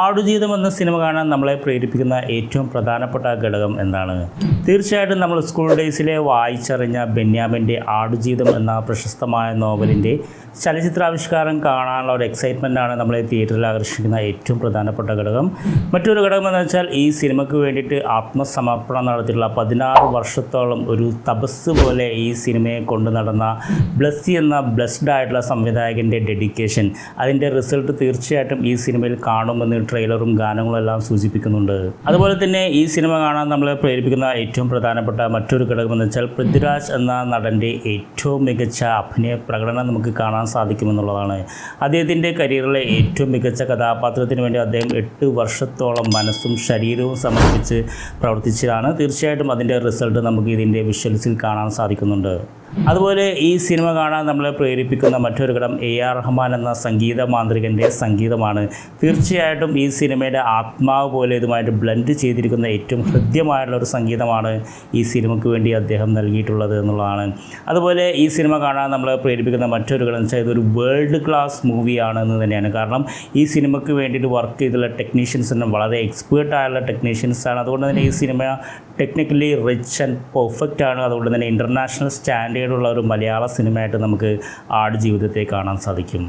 ആടുജീവിതം എന്ന സിനിമ കാണാൻ നമ്മളെ പ്രേരിപ്പിക്കുന്ന ഏറ്റവും പ്രധാനപ്പെട്ട ഘടകം എന്താണ്? തീർച്ചയായിട്ടും നമ്മൾ സ്കൂൾ ഡേയ്സിലെ വായിച്ചറിഞ്ഞ ബെന്യാമിൻ്റെ ആടുജീവിതം എന്ന പ്രശസ്തമായ നോവലിൻ്റെ ചലച്ചിത്രാവിഷ്കാരം കാണാനുള്ള ഒരു എക്സൈറ്റ്മെൻറ്റാണ് നമ്മളെ തിയേറ്ററിൽ ആകർഷിക്കുന്ന ഏറ്റവും പ്രധാനപ്പെട്ട ഘടകം. മറ്റൊരു ഘടകം എന്ന് വെച്ചാൽ ഈ സിനിമയ്ക്ക് വേണ്ടിയിട്ട് ആത്മസമർപ്പണം നടത്തിയിട്ടുള്ള 16 വർഷത്തോളം ഒരു തപസ് പോലെ ഈ സിനിമയെ കൊണ്ടു നടന്ന ബ്ലസ്സി എന്ന ബ്ലസ്ഡ് ആയിട്ടുള്ള സംവിധായകൻ്റെ ഡെഡിക്കേഷൻ. അതിൻ്റെ റിസൾട്ട് തീർച്ചയായിട്ടും ഈ സിനിമയിൽ കാണുമെന്ന് ട്രെയിലറും ഗാനങ്ങളും എല്ലാം സൂചിപ്പിക്കുന്നുണ്ട്. അതുപോലെ തന്നെ ഈ സിനിമ കാണാൻ നമ്മളെ പ്രേരിപ്പിക്കുന്ന ഏറ്റവും പ്രധാനപ്പെട്ട മറ്റൊരു ഘടകം എന്ന് വെച്ചാൽ പൃഥ്വിരാജ് എന്ന നടൻ്റെ ഏറ്റവും മികച്ച അഭിനയ പ്രകടനം നമുക്ക് കാണാൻ സാധിക്കുമെന്നുള്ളതാണ്. അദ്ദേഹത്തിൻ്റെ കരിയറിലെ ഏറ്റവും മികച്ച കഥാപാത്രത്തിന് വേണ്ടി അദ്ദേഹം 8 വർഷത്തോളം മനസ്സും ശരീരവും സമർപ്പിച്ച് പ്രവർത്തിച്ചതാണ്. തീർച്ചയായിട്ടും അതിൻ്റെ റിസൾട്ട് നമുക്ക് ഇതിൻ്റെ വിഷ്വൽസിൽ കാണാൻ സാധിക്കുന്നുണ്ട്. അതുപോലെ ഈ സിനിമ കാണാൻ നമ്മളെ പ്രേരിപ്പിക്കുന്ന മറ്റൊരു ഘടകം AR റഹ്മാൻ എന്ന സംഗീത മാന്ത്രികൻ്റെ സംഗീതമാണ്. തീർച്ചയായിട്ടും ഈ സിനിമയുടെ ആത്മാവ് പോലെ ഇതുമായിട്ട് ബ്ലെൻഡ് ചെയ്തിരിക്കുന്ന ഏറ്റവും ഹൃദ്യമായിട്ടുള്ള ഒരു സംഗീതമാണ് ഈ സിനിമയ്ക്ക് വേണ്ടി അദ്ദേഹം നൽകിയിട്ടുള്ളത് എന്നുള്ളതാണ്. അതുപോലെ ഈ സിനിമ കാണാൻ നമ്മളെ പ്രേരിപ്പിക്കുന്ന മറ്റൊരു ഘടകം എന്ന് വെച്ചാൽ ഇതൊരു വേൾഡ് ക്ലാസ് മൂവിയാണ് എന്ന് തന്നെയാണ്. കാരണം ഈ സിനിമയ്ക്ക് വേണ്ടിയിട്ട് വർക്ക് ചെയ്തുള്ള ടെക്നീഷ്യൻസിനും വളരെ എക്സ്പേർട്ടായുള്ള ടെക്നീഷ്യൻസാണ്. അതുകൊണ്ട് തന്നെ ഈ cinema technically rich and perfect ആണ്. അതുകൊണ്ട് തന്നെ ഇൻ്റർനാഷണൽ സ്റ്റാൻഡേർഡുള്ള ഒരു മലയാള സിനിമയായിട്ട് നമുക്ക് ആടുജീവിതത്തെ കാണാൻ സാധിക്കും.